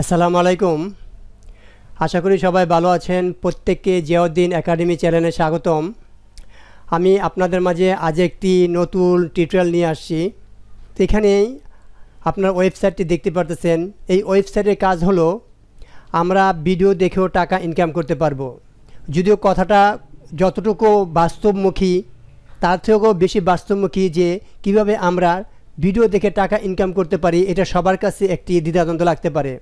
আসসালামু আলাইকুম। আশা করি সবাই ভালো আছেন। প্রত্যেককে জিয়াউদ্দিন একাডেমি চ্যানেলে স্বাগতম। আমি আপনাদের মাঝে আজ একটি নতুন টিউটোরিয়াল নিয়ে আসছি। তো এখানেই আপনার ওয়েবসাইটটি দেখতে পারতেছেন। এই ওয়েবসাইটের কাজ হলো আমরা ভিডিও দেখেও টাকা ইনকাম করতে পারবো। যদিও কথাটা যতটুকু বাস্তবমুখী তার থেকেও বেশি বাস্তবমুখী যে কিভাবে আমরা ভিডিও দেখে টাকা ইনকাম করতে পারি, এটা সবার কাছে একটি দ্বিধাদ্বন্দ্ব লাগতে পারে,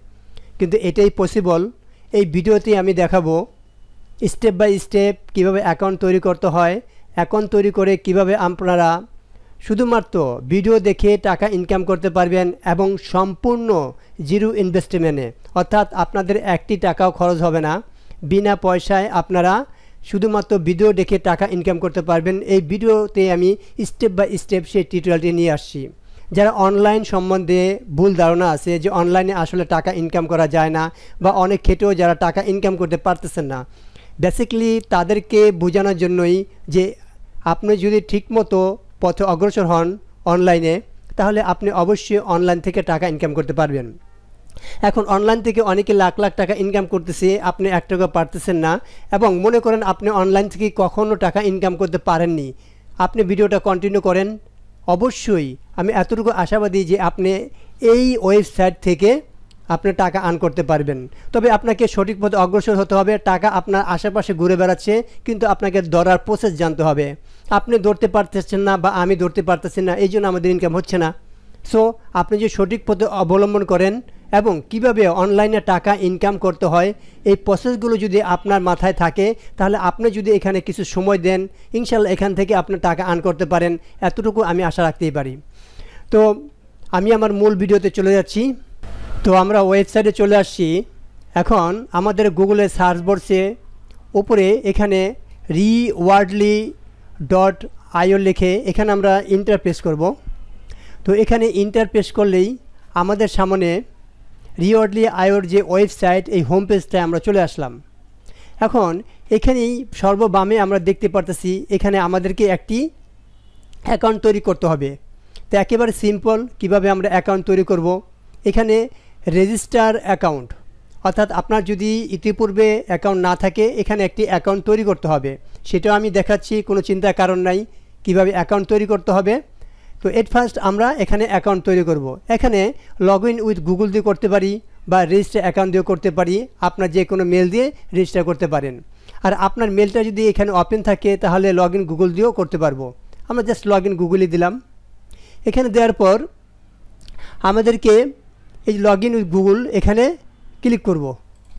কিন্তু এটাই পসিবল। এই ভিডিওতে আমি দেখাবো স্টেপ বাই স্টেপ কিভাবে অ্যাকাউন্ট তৈরি করতে হয়, অ্যাকাউন্ট তৈরি করে কিভাবে আপনারা শুধুমাত্র ভিডিও দেখে টাকা ইনকাম করতে পারবেন এবং সম্পূর্ণ জিরো ইনভেস্টমেন্টে, অর্থাৎ আপনাদের একটি টাকাও খরচ হবে না। বিনা পয়সায় আপনারা শুধুমাত্র ভিডিও দেখে টাকা ইনকাম করতে পারবেন। এই ভিডিওতে আমি স্টেপ বাই স্টেপ সেই টিউটোরিয়ালটি নিয়ে আসছি। যারা অনলাইন সম্বন্ধে ভুল ধারণা আছে যে অনলাইনে আসলে টাকা ইনকাম করা যায় না, বা অনেক ক্ষেত্রেও যারা টাকা ইনকাম করতে পারতেছেন না, বেসিক্যালি তাদেরকে বোঝানোর জন্যই যে আপনি যদি ঠিকমতো পথে অগ্রসর হন অনলাইনে, তাহলে আপনি অবশ্যই অনলাইন থেকে টাকা ইনকাম করতে পারবেন। এখন অনলাইন থেকে অনেকে লাখ লাখ টাকা ইনকাম করতেছে, আপনি এক টাকা পারতেছেন না, এবং মনে করেন আপনি অনলাইন থেকে কখনও টাকা ইনকাম করতে পারেননি। আপনি ভিডিওটা কন্টিনিউ করেন, অবশ্যই আমি এতটুকু আশাবাদী যে আপনি এই ওয়েবসাইট থেকে আপনি টাকা আর্ন করতে পারবেন। তবে আপনাকে সঠিক পথে অগ্রসর হতে হবে। টাকা আপনার আশেপাশে ঘুরে বেড়াচ্ছে, কিন্তু আপনাকে ধরার প্রসেস জানতে হবে। আপনি ধরতে পারতেছেন না বা আমি ধরতে পারতেছি না, এই জন্য আমাদের ইনকাম হচ্ছে না। সো আপনি যে সঠিক পথে অবলম্বন করেন এবং কিভাবে অনলাইনে টাকা ইনকাম করতে হয়, এই প্রসেসগুলো যদি আপনার মাথায় থাকে, তাহলে আপনি যদি এখানে কিছু সময় দেন, ইনশাল্লাহ এখান থেকে আপনি টাকা আর্ন করতে পারেন, এতটুকু আমি আশা রাখতেই পারি। তো আমি আমার মূল ভিডিওতে চলে যাচ্ছি। তো আমরা ওয়েবসাইটে চলে আসছি। এখন আমাদের গুগলের সার্চ বক্সে উপরে এখানে rewardly.io লিখে এখানে আমরা ইন্টার প্রেস করব। তো এখানে ইন্টার প্রেস করলেই আমাদের সামনে rewardly.ioর যে ওয়েবসাইট, এই হোম পেজটায় আমরা চলে আসলাম। এখন এখানেই সর্ববামে আমরা দেখতে পারতেছি এখানে আমাদেরকে একটি অ্যাকাউন্ট তৈরি করতে হবে। তো একেবারে সিম্পল কিভাবে আমরা অ্যাকাউন্ট তৈরি করব, এখানে রেজিস্টার অ্যাকাউন্ট, অর্থাৎ আপনার যদি ইতিপূর্বে অ্যাকাউন্ট না থাকে এখানে একটি অ্যাকাউন্ট তৈরি করতে হবে। সেটাও আমি দেখাচ্ছি, কোনো চিন্তার কারণ নাই কিভাবে অ্যাকাউন্ট তৈরি করতে হবে। তো এট ফার্স্ট আমরা এখানে অ্যাকাউন্ট তৈরি করব। এখানে লগ ইন উইথ গুগল দিয়ে করতে পারি বা রেজিস্টার অ্যাকাউন্ট দিয়েও করতে পারি। আপনার যে কোনো মেল দিয়ে রেজিস্টার করতে পারেন। আর আপনার মেলটা যদি এখানে ওপেন থাকে তাহলে লগ ইন গুগল দিয়েও করতে পারবো। আমরা জাস্ট লগ ইন গুগলই দিলাম। এখানে দেওয়ার পর আমাদেরকে এই লগ ইন উইথ গুগল এখানে ক্লিক করব।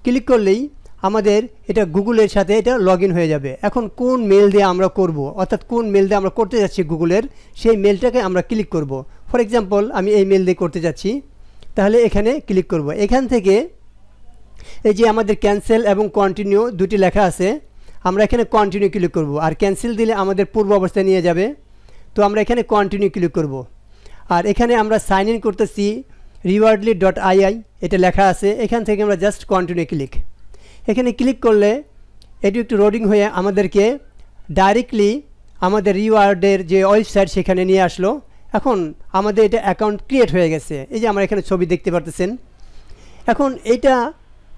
ক্লিক করলেই আমাদের এটা গুগলের সাথে এটা লগ ইন হয়ে যাবে। এখন কোন মেল দিয়ে আমরা করব, অর্থাৎ কোন মেল দিয়ে আমরা করতে যাচ্ছি গুগলের, সেই মেলটাকে আমরা ক্লিক করব। ফর এক্সাম্পল আমি এই মেল দিয়ে করতে যাচ্ছি, তাহলে এখানে ক্লিক করব। এখান থেকে এই যে আমাদের ক্যান্সেল এবং কন্টিনিউ দুটি লেখা আছে, আমরা এখানে কন্টিনিউ ক্লিক করব। আর ক্যান্সেল দিলে আমাদের পূর্ব অবস্থায় নিয়ে যাবে। তো আমরা এখানে কন্টিনিউ ক্লিক করব। আর এখানে আমরা সাইন ইন করতেছি rewardly.io, এটা লেখা আছে। এখান থেকে আমরা জাস্ট কন্টিনিউ ক্লিক। এখানে ক্লিক করলে এটি একটু লোডিং হয়ে আমাদেরকে ডাইরেক্টলি আমাদের রিওয়ার্ডের যে ওয়েবসাইট সেখানে নিয়ে আসলো। এখন আমাদের এটা অ্যাকাউন্ট ক্রিয়েট হয়ে গেছে। এই যে আমরা এখানে ছবি দেখতে পারতেছেন। এখন এটা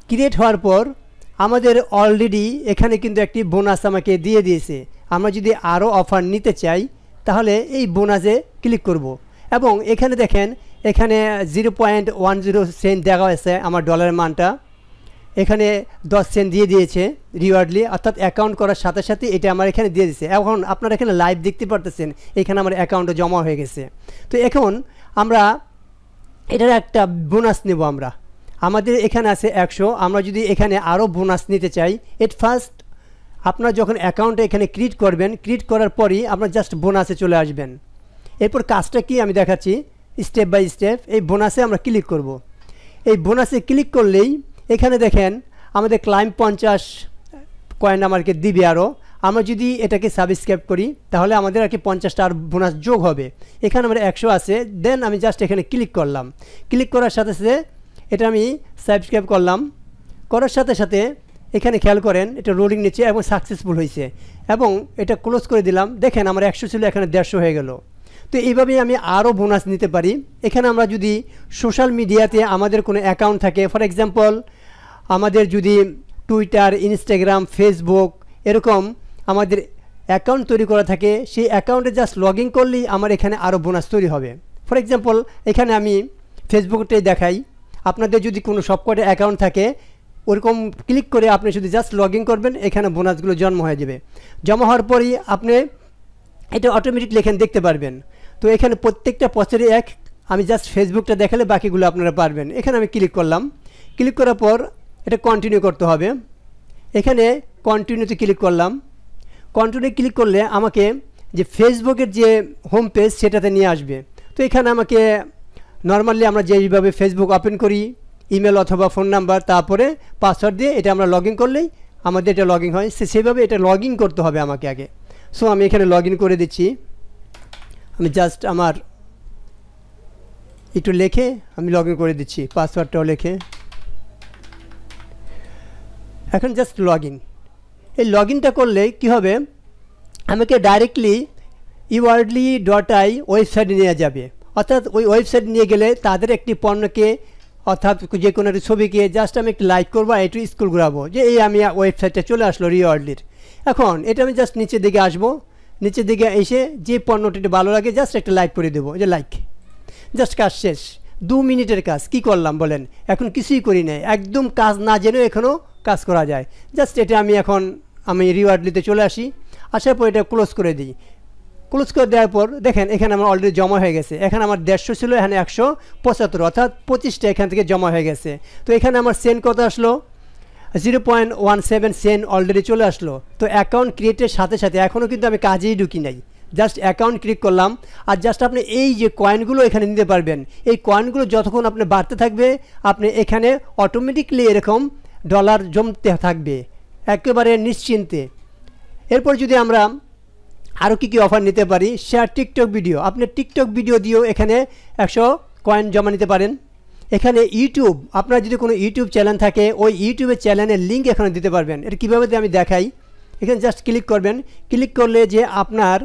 ক্রিয়েট হওয়ার পর আমাদের অলরেডি এখানে কিন্তু একটি বোনাস আমাকে দিয়ে দিয়েছে। আমরা যদি আরও অফার নিতে চাই তাহলে এই বোনাসে ক্লিক করব। এবং এখানে দেখেন এখানে 0.10 সেন্ট দেখা হয়েছে আমার ডলারের মানটা। এখানে 10 সেন্ট দিয়ে দিয়েছে রিওয়ার্ডলি, অর্থাৎ অ্যাকাউন্ট করার সাথে সাথে এটা আমার এখানে দিয়ে দিয়েছে। এখন আপনারা এখানে লাইভ দেখতে পারতেছেন এখানে আমার অ্যাকাউন্টে জমা হয়ে গেছে। তো এখন আমরা এটার একটা বোনাস নেব। আমাদের এখানে আছে 100। আমরা যদি এখানে আরও বোনাস নিতে চাই, এট ফার্স্ট আপনার যখন অ্যাকাউন্টে এখানে ক্রিয়েট করবেন, ক্রিয়েট করার পরই আপনার জাস্ট বোনাসে চলে আসবেন। এরপর কাজটা কি আমি দেখাচ্ছি স্টেপ বাই স্টেপ। এই বোনাসে আমরা ক্লিক করব। এই বোনাসে ক্লিক করলেই এখানে দেখেন আমাদের ক্লাইম 50 কয়েন আমাকে দিবে আরও। আমরা যদি এটাকে সাবস্ক্রাইব করি তাহলে আমাদের আর কি 50টা আর বোনাস যোগ হবে। এখানে আমার 100 আছে। দেন আমি জাস্ট এখানে ক্লিক করলাম। ক্লিক করার সাথে সাথে এটা আমি সাবস্ক্রাইব করলাম। করার সাথে সাথে এখানে খেয়াল করেন এটা রোলিং নিচ্ছে এবং সাকসেসফুল হয়েছে, এবং এটা ক্লোজ করে দিলাম। দেখেন আমার 100 ছিল, এখানে 150 হয়ে গেল। তো এইভাবেই আমি আরও বোনাস নিতে পারি। এখানে আমরা যদি সোশ্যাল মিডিয়াতে আমাদের কোনো অ্যাকাউন্ট থাকে, ফর এক্সাম্পল আমাদের যদি টুইটার, ইনস্টাগ্রাম, ফেসবুক এরকম আমাদের অ্যাকাউন্ট তৈরি করা থাকে, সেই অ্যাকাউন্টে জাস্ট লগ ইন করলেই আমার এখানে আরও বোনাস তৈরি হবে। ফর এক্সাম্পল এখানে আমি ফেসবুকটাই দেখাই, আপনাদের যদি কোনো সবকটা অ্যাকাউন্ট থাকে ওরকম ক্লিক করে আপনি শুধু জাস্ট লগ ইন করবেন, এখানে বোনাসগুলো জন্ম হয়ে যাবে। জমা হওয়ার পরই আপনি এটা অটোমেটিকলি এখানে দেখতে পারবেন। তো এখানে প্রত্যেকটা বছরে আমি জাস্ট ফেসবুকটা দেখালে বাকিগুলো আপনারা পারবেন। এখানে আমি ক্লিক করলাম, ক্লিক করার পর এটা কন্টিনিউ করতে হবে। এখানে কন্টিনিউতে ক্লিক করলাম, কন্টিনিউ ক্লিক করলে আমাকে যে ফেসবুকের যে হোম পেজ সেটাতে নিয়ে আসবে। তো এখানে আমাকে নর্মালি আমরা যেইভাবে ফেসবুক ওপেন করি, ইমেল অথবা ফোন নাম্বার তারপরে পাসওয়ার্ড দিয়ে এটা আমরা লগ ইন করলেই আমাদের এটা লগ ইন হয়, সেভাবে এটা লগ ইন করতে হবে আমাকে আগে। সো আমি এখানে লগ ইন করে দিচ্ছি। আমি জাস্ট আমার একটু লিখে আমি লগ ইন করে দিচ্ছি, পাসওয়ার্ডটাও লিখে। এখন জাস্ট লগ ইন। এই লগ ইনটা করলে কী হবে, আমাকে ডাইরেক্টলি iWorldly.ai ওয়েবসাইটে নিয়ে যাবে। অর্থাৎ ওই ওয়েবসাইট নিয়ে গেলে তাদের একটি পণ্যকে অর্থাৎ যে কোনো একটি ছবিকে জাস্ট আমি একটু লাইক করবো, একটু স্ক্রল ঘোরাবো যে এই আমি ওয়েবসাইটে চলে আসলো রিওয়ার্ডলির। এখন এটা আমি জাস্ট নিচের দিকে আসবো, নিচের দিকে এসে যে পণ্যটি ভালো লাগে জাস্ট একটা লাইক করে দেবো, যে লাইক। জাস্ট কাজ শেষ। 2 মিনিটের কাজ। কি করলাম বলেন? এখন কিছুই করি নাই, একদম কাজ না জেনেও এখনও কাজ করা যায়। জাস্ট এটা আমি রিওয়ার্ডলিতে চলে আসি, আসার পর এটা ক্লোজ করে দিই। ক্লোজ করে দেওয়ার পর দেখেন এখানে আমার অলরেডি জমা হয়ে গেছে। এখানে আমার 150 ছিল, এখানে 175 অর্থাৎ 25টা এখান থেকে জমা হয়ে গেছে। তো এখানে আমার সেন্ট কত আসলো? 0.17 সেন্ট অলরেডি চলে আসলো। তো অ্যাকাউন্ট ক্রিয়েটের সাথে সাথে এখনও কিন্তু আমি কাজেই ঢুকি নাই, জাস্ট অ্যাকাউন্ট ক্লিক করলাম। আর জাস্ট আপনি এই যে কয়েনগুলো এখানে নিতে পারবেন, এই কয়েনগুলো যতক্ষণ আপনি বাড়তে থাকবে আপনি এখানে অটোমেটিকলি এরকম ডলার জমতে থাকবে একেবারে নিশ্চিন্তে। এরপর যদি আমরা আরও কী কী অফার নিতে পারি, শেয়ার টিকটক ভিডিও। আপনি টিকটক ভিডিও দিয়েও এখানে 100 কয়েন জমা নিতে পারেন। এখানে ইউটিউব, আপনার যদি কোনো ইউটিউব চ্যানেল থাকে ওই ইউটিউবের চ্যানেলের লিঙ্ক এখানে দিতে পারবেন। এটা কীভাবে আমি দেখাই। এখানে জাস্ট ক্লিক করবেন, ক্লিক করলে যে আপনার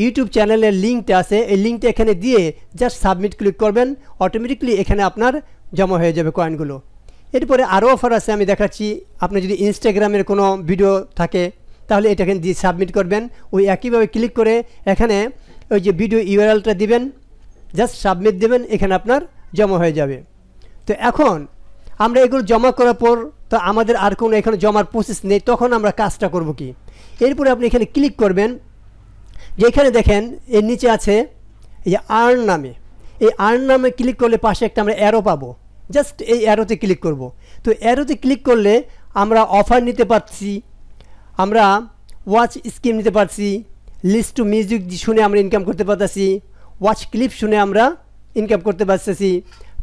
ইউটিউব চ্যানেলের লিঙ্কটা আছে এই লিঙ্কটা এখানে দিয়ে জাস্ট সাবমিট ক্লিক করবেন, অটোমেটিকলি এখানে আপনার জমা হয়ে যাবে কয়েনগুলো। এরপরে আরও অফার আছে, আমি দেখাচ্ছি। আপনি যদি ইনস্টাগ্রামের কোনো ভিডিও থাকে তাহলে এটা এখানে দিয়ে সাবমিট করবেন, ওই একইভাবে ক্লিক করে এখানে ওই যে ভিডিও ইউআরএলটা দিবেন, জাস্ট সাবমিট দেবেন, এখানে আপনার জমা হয়ে যাবে। তো এখন আমরা এগুলো জমা করার পর তো আমাদের আর কোনো এখানে জমার প্রসেস নেই, তখন আমরা কাজটা করব কি? এরপরে আপনি এখানে ক্লিক করবেন, যেখানে দেখেন এর নিচে আছে এই আর্ন নামে, এই আর্ন নামে ক্লিক করলে পাশে একটা আমরা অ্যারো পাবো, জাস্ট এই অ্যারোতে ক্লিক করব। তো অ্যারোতে ক্লিক করলে আমরা অফার নিতে পারছি, আমরা ওয়াচ স্কিম নিতে পারছি, লিস্ট টু মিউজিক শুনে আমরা ইনকাম করতে পারতেছি, ওয়াচ ক্লিপ শুনে আমরা ইনকাম করতে পারতেছি,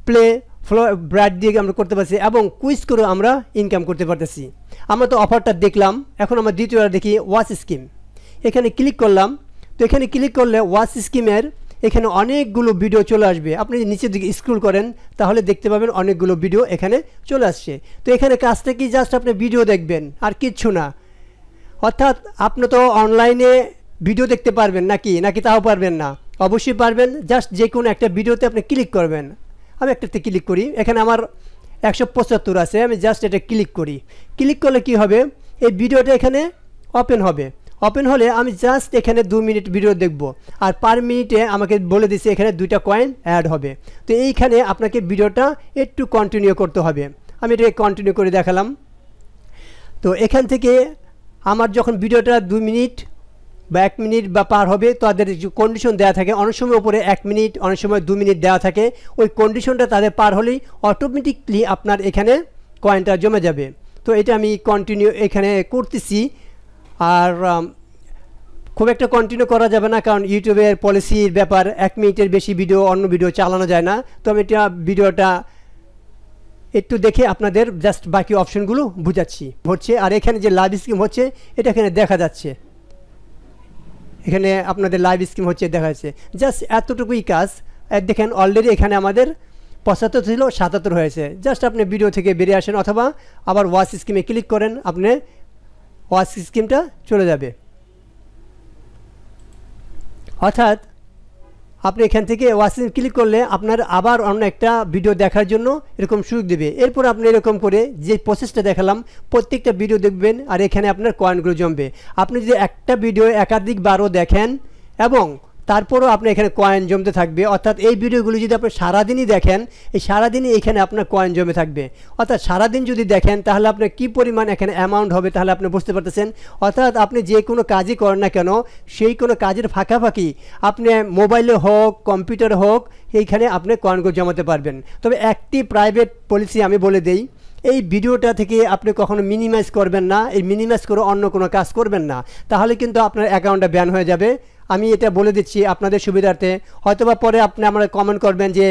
প্লে ফ্লো ব্রাইট দিয়ে আমরা করতে পারছি, এবং কুইজ করে আমরা ইনকাম করতে পারতেছি। আমরা তো অফারটা দেখলাম, এখন আমরা দ্বিতীয়বার দেখি ওয়াচ স্কিম। এখানে ক্লিক করলাম, তো এখানে ক্লিক করলে ওয়াচ স্কিমের এখানে অনেকগুলো ভিডিও চলে আসবে। আপনি নিচের দিকে স্ক্রল করেন তাহলে দেখতে পাবেন অনেকগুলো ভিডিও এখানে চলে আসছে। তো এখানে কাজটা কি, জাস্ট আপনি ভিডিও দেখবেন আর কিচ্ছু না। অর্থাৎ আপনি তো অনলাইনে ভিডিও দেখতে পারবেন নাকি তাও পারবেন না? অবশ্যই পারবেন। জাস্ট যে কোনো একটা ভিডিওতে আপনি ক্লিক করবেন। আমি একটাতে ক্লিক করি, এখানে আমার 175 আছে, আমি জাস্ট এটা ক্লিক করি। ক্লিক করলে কি হবে, এই ভিডিওটা এখানে ওপেন হবে। ওপেন হলে আমি জাস্ট এখানে 2 মিনিট ভিডিও দেখব, আর পার মিনিটে আমাকে বলে দিচ্ছে এখানে 2টা কয়েন অ্যাড হবে। তো এইখানে আপনাকে ভিডিওটা একটু কন্টিনিউ করতে হবে। আমি এটাকে কন্টিনিউ করে দেখালাম। তো এখান থেকে আমার যখন ভিডিওটা 2 মিনিট বা 1 মিনিট বা পার হবে, তাদের যে কন্ডিশন দেওয়া থাকে, অনেক সময় উপরে 1 মিনিট, অনেক সময় 2 মিনিট দেওয়া থাকে, ওই কন্ডিশনটা তাদের পার হলেই অটোমেটিকলি আপনার এখানে কয়েনটা জমে যাবে। তো এটা আমি কন্টিনিউ এখানে করতেছি। আর খুব একটা কন্টিনিউ করা যাবে না, কারণ ইউটিউবের পলিসির ব্যাপার, 1 মিনিটের বেশি ভিডিও অন্য ভিডিও চালানো যায় না। তো আমি এটা ভিডিওটা একটু দেখে আপনাদের জাস্ট বাকি অপশনগুলো বুঝাচ্ছি হচ্ছে। আর এখানে যে লাইভ স্কিম হচ্ছে এটা এখানে দেখা যাচ্ছে, এখানে আপনাদের লাইভ স্কিম হচ্ছে দেখা যাচ্ছে। জাস্ট এতটুকুই কাজ। দেখেন অলরেডি এখানে আমাদের 75 ছিল, 77 হয়েছে। জাস্ট আপনি ভিডিও থেকে বেরিয়ে আসেন অথবা আবার ওয়াচ স্কিমে ক্লিক করেন, আপনি ওয়াচ স্কিমটা চলে যাবে। অর্থাৎ আপনি এখান থেকে ওয়াচিং ক্লিক করলে আপনার আবার অন্য একটা ভিডিও দেখার জন্য এরকম সুযোগ দেবে। এরপর আপনি এরকম করে যে প্রসেসটা দেখালাম প্রত্যেকটা ভিডিও দেখবেন আর এখানে আপনার কয়েনগুলো জমবে। আপনি যদি একটা ভিডিও একাধিকবারও দেখেন এবং তারপরও আপনি এখানে কয়েন জমতে থাকবে, অর্থাৎ এই ভিডিওগুলো যদি আপনি সারাদিনই দেখেন এই সারাদিনই এখানে আপনার কয়েন জমে থাকবে। অর্থাৎ সারাদিন যদি দেখেন তাহলে আপনার কী পরিমাণ এখানে অ্যামাউন্ট হবে তাহলে আপনি বুঝতে পারতেছেন। অর্থাৎ আপনি যে কোনো কাজই করেন না কেন সেই কোনো কাজের ফাঁকাফাঁকি আপনি মোবাইলে হোক কম্পিউটার হোক এইখানে আপনি কয়েনগুলো জমাতে পারবেন। তবে একটি প্রাইভেট পলিসি আমি বলে দেই, এই ভিডিওটা থেকে আপনি কখনো মিনিমাইজ করবেন না, এই মিনিমাইজ করে অন্য কোনো কাজ করবেন না, তাহলে কিন্তু আপনার অ্যাকাউন্টটা ব্যান হয়ে যাবে। আমি এটা বলে দিচ্ছি আপনাদের সুবিধার্থে। হয়তোবা পরে আপনি আমরা কমেন্ট করবেন যে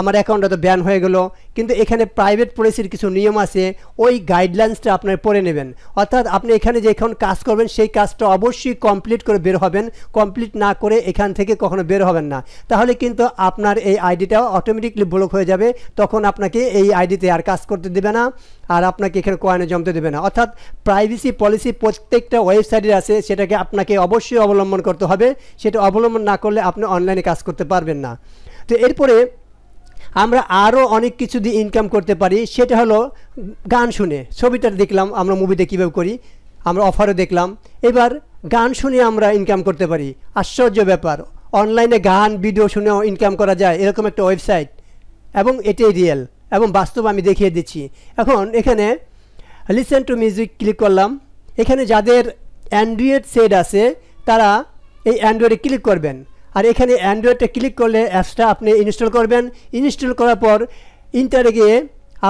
আমার অ্যাকাউন্টটা তো ব্যান হয়ে গেল, কিন্তু এখানে প্রাইভেট পলিসির কিছু নিয়ম আছে, ওই গাইডলাইন্সটা আপনার পড়ে নেবেন। অর্থাৎ আপনি এখানে যে এখন কাজ করবেন সেই কাজটা অবশ্যই কমপ্লিট করে বের হবেন, কমপ্লিট না করে এখান থেকে কখনো বের হবেন না, তাহলে কিন্তু আপনার এই আইডিটা অটোমেটিকলি ব্লক হয়ে যাবে। তখন আপনাকে এই আইডিতে আর কাজ করতে দেবে না আর আপনাকে এখানে কয়েনে জমতে দেবে না। অর্থাৎ প্রাইভেসি পলিসি প্রত্যেকটা ওয়েবসাইটের আছে, সেটাকে আপনাকে অবশ্যই অবলম্বন করতে হবে। সেটা অবলম্বন না করলে আপনি অনলাইনে কাজ করতে পারবেন না। তো এরপরে আমরা আরও অনেক কিছু দিয়ে ইনকাম করতে পারি, সেটা হলো গান শুনে। ছবিটা দেখলাম আমরা মুভিতে কীভাবে করি, আমরা অফারও দেখলাম, এবার গান শুনে আমরা ইনকাম করতে পারি। আশ্চর্য ব্যাপার, অনলাইনে গান ভিডিও শুনেও ইনকাম করা যায় এরকম একটা ওয়েবসাইট, এবং এটাই রিয়েল এবং বাস্তব আমি দেখিয়ে দিচ্ছি। এখন এখানে লিসেন টু মিউজিক ক্লিক করলাম। এখানে যাদের অ্যান্ড্রয়েড সেট আছে তারা এই অ্যান্ড্রয়েডে ক্লিক করবেন, আর এখানে অ্যান্ড্রয়েডটা ক্লিক করলে অ্যাপসটা আপনি ইনস্টল করবেন। ইনস্টল করার পর ইন্টারে গিয়ে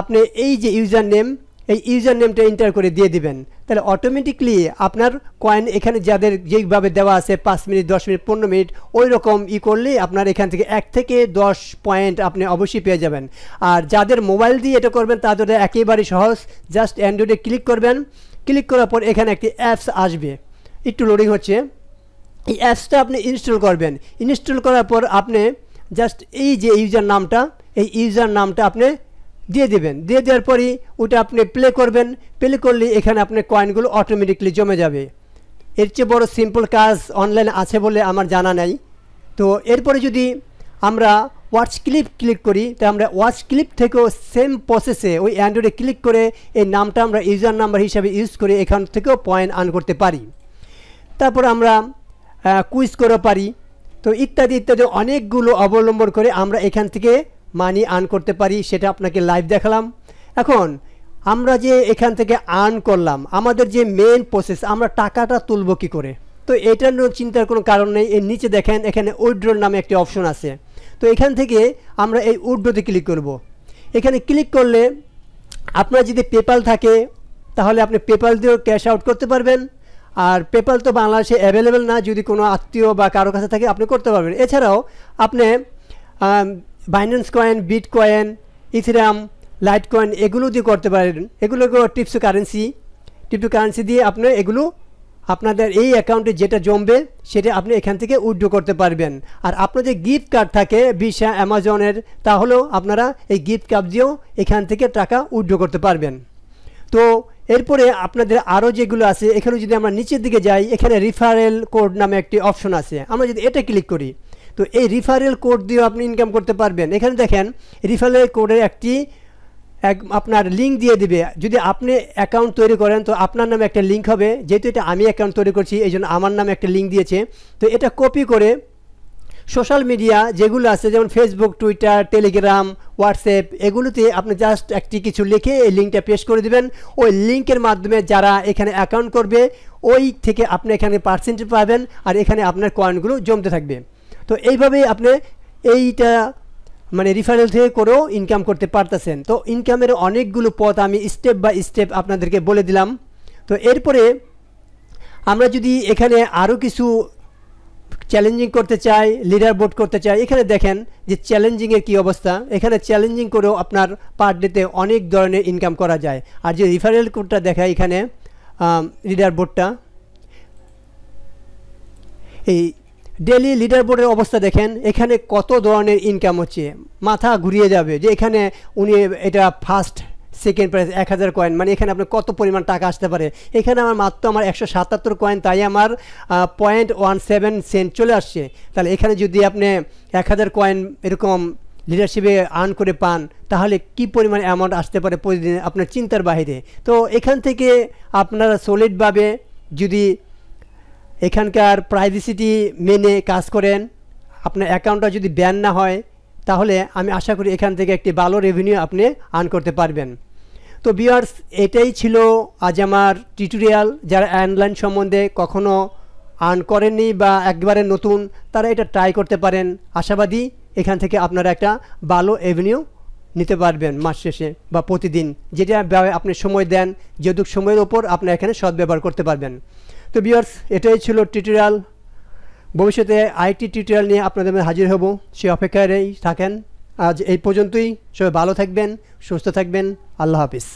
আপনি এই যে ইউজার নেম, এই ইউজার নেমটা এন্টার করে দিয়ে দিবেন, তাহলে অটোমেটিকলি আপনার কয়েন এখানে যাদের যেইভাবে দেওয়া আছে 5 মিনিট 10 মিনিট 15 মিনিট ওই রকম করলে আপনার এখান থেকে 1 থেকে 10 পয়েন্ট আপনি অবশ্যই পেয়ে যাবেন। আর যাদের মোবাইল দিয়ে এটা করবেন তাদের একেবারে সহজ, জাস্ট অ্যান্ড্রয়েডে ক্লিক করবেন। ক্লিক করার পর এখানে একটি অ্যাপস আসবে, একটু লোডিং হচ্ছে। এই অ্যাপসটা আপনি ইনস্টল করবেন। ইনস্টল করার পর আপনি জাস্ট এই যে ইউজার নামটা, এই ইউজার নামটা আপনি দিয়ে দেবেন। দিয়ে দেওয়ার পরই ওটা আপনি প্লে করবেন। প্লে করলে এখানে আপনার কয়েনগুলো অটোমেটিকলি জমে যাবে। এর চেয়ে বড় সিম্পল কাজ অনলাইনে আছে বলে আমার জানা নাই। তো এরপরে যদি আমরা ওয়াচ ক্লিপ ক্লিক করি, তো আমরা ওয়াচ ক্লিপ থেকেও সেম প্রসেসে ওই অ্যান্ড্রয়েডে ক্লিক করে এই নামটা আমরা ইউজার নাম্বার হিসাবে ইউজ করে এখান থেকেও পয়েন্ট আর্ন করতে পারি। তারপর আমরা কুইজ করে পারি। তো ইত্যাদি ইত্যাদি অনেকগুলো অবলম্বন করে আমরা এখান থেকে মানি আর্ন করতে পারি, সেটা আপনাকে লাইভ দেখালাম। এখন আমরা যে এখান থেকে আর্ন করলাম, আমাদের যে মেন প্রসেস আমরা টাকাটা তুলব কী করে, তো এটার চিন্তার কোনো কারণ নেই। এর নিচে দেখেন এখানে উইথড্র নামে একটি অপশন আছে। তো এখান থেকে আমরা এই উইথড্রতে ক্লিক করব। এখানে ক্লিক করলে আপনার যদি পেপ্যাল থাকে তাহলে আপনি পেপ্যাল দিয়েও ক্যাশ আউট করতে পারবেন। আর পেপ্যাল তো বাংলাদেশে অ্যাভেলেবেল না, যদি কোনো আত্মীয় বা কারো কাছে থাকে আপনি করতে পারবেন। এছাড়াও আপনি Binance coin, Bitcoin, Ethereum, Litecoin এগুলো দিয়ে করতে পারেন। এগুলো ক্রিপ্টো কারেন্সি দিয়ে আপনি এগুলো আপনাদের এই অ্যাকাউন্টে যেটা জমবে সেটা আপনি এখান থেকে উইথড্র করতে পারবেন। আর আপনাদের গিফট কার্ড থাকে ভিসা, অ্যামাজনের, তাহলেও আপনারা এই গিফট কার্ড দিয়েও এখান থেকে টাকা উইথড্র করতে পারবেন। তো এরপরে আপনাদের আরও যেগুলো আছে এখানে যদি আমরা নিচের দিকে যাই, এখানে রিফারেল কোড নামে একটি অপশন আছে। আমরা যদি এটা ক্লিক করি তো এই রিফারেল কোড দিয়েও আপনি ইনকাম করতে পারবেন। এখানে দেখেন রিফারেল কোডের একটি আপনার লিঙ্ক দিয়ে দিবে। যদি আপনি অ্যাকাউন্ট তৈরি করেন তো আপনার নামে একটা লিঙ্ক হবে, যেহেতু এটা আমি অ্যাকাউন্ট তৈরি করছি এই জন্য আমার নামে একটা লিঙ্ক দিয়েছে। তো এটা কপি করে সোশ্যাল মিডিয়া যেগুলো আছে যেমন ফেসবুক, টুইটার, টেলিগ্রাম, হোয়াটসঅ্যাপ এগুলোতে আপনি জাস্ট একটি কিছু লিখে এই লিঙ্কটা পেস্ট করে দিবেন। ওই লিঙ্কের মাধ্যমে যারা এখানে অ্যাকাউন্ট করবে ওই থেকে আপনি এখানে পার্সেন্টেজ পাবেন, আর এখানে আপনার কয়েনগুলো জমতে থাকবে। তো এইভাবেই আপনি এইটা মানে রিফারেল থেকে করেও ইনকাম করতে পারতেছেন। তো ইনকামের অনেকগুলো পথ আমি স্টেপ বাই স্টেপ আপনাদেরকে বলে দিলাম। তো এরপরে আমরা যদি এখানে আরও কিছু চ্যালেঞ্জিং করতে চাই, লিডার বোর্ড করতে চাই, এখানে দেখেন যে চ্যালেঞ্জিংয়ের কী অবস্থা। এখানে চ্যালেঞ্জিং করেও আপনার পার ডেতে অনেক ধরনের ইনকাম করা যায়। আর যে রিফারেল কোডটা দেখায় এখানে লিডার বোর্ডটা, এই ডেলি লিডার বোর্ডের অবস্থা দেখেন এখানে কত ধরনের ইনকাম হচ্ছে, মাথা ঘুরিয়ে যাবে যে এখানে উনি এটা ফার্স্ট, সেকেন্ড প্রাইস 1000 কয়েন, মানে এখানে আপনার কত পরিমাণ টাকা আসতে পারে। এখানে আমার মাত্র 177 কয়েন, তাই আমার 0.17 সেন্ট চলে আসছে। তাহলে এখানে যদি আপনি 1000 কয়েন এরকম লিডারশিপে আর্ন করে পান, তাহলে কি পরিমাণ অ্যামাউন্ট আসতে পারে প্রতিদিন, আপনার চিন্তার বাইরে। তো এখান থেকে আপনারা সলিডভাবে যদি এখানকার প্রাইভেসিটি মেনে কাজ করেন, আপনার অ্যাকাউন্টটা যদি ব্যান না হয়, তাহলে আমি আশা করি এখান থেকে একটি ভালো রেভিনিউ আপনি আর্ন করতে পারবেন। তো ভিউয়ার্স, এটাই ছিল আজ আমার টিউটোরিয়াল। যারা অনলাইন সম্বন্ধে কখনো আর্ন করেননি বা একবারে নতুন, তারা এটা ট্রাই করতে পারেন। আশাবাদী এখান থেকে আপনারা একটা ভালো রেভিনিউ নিতে পারবেন মাস শেষে বা প্রতিদিন, যেটা আপনি সময় দেন, যেটুকু সময়ের ওপর আপনি এখানে সদ্ব্যবহার করতে পারবেন। তো ভিউয়ার্স, এটাই ছিল টিউটোরিয়াল। ভবিষ্যতে আরেকটি টিউটোরিয়াল নিয়ে আপনাদের হাজির হব, সে অপেক্ষায় থাকেন। আজ এই পর্যন্তই। সবাই ভালো থাকবেন, সুস্থ থাকবেন। আল্লাহ হাফিজ।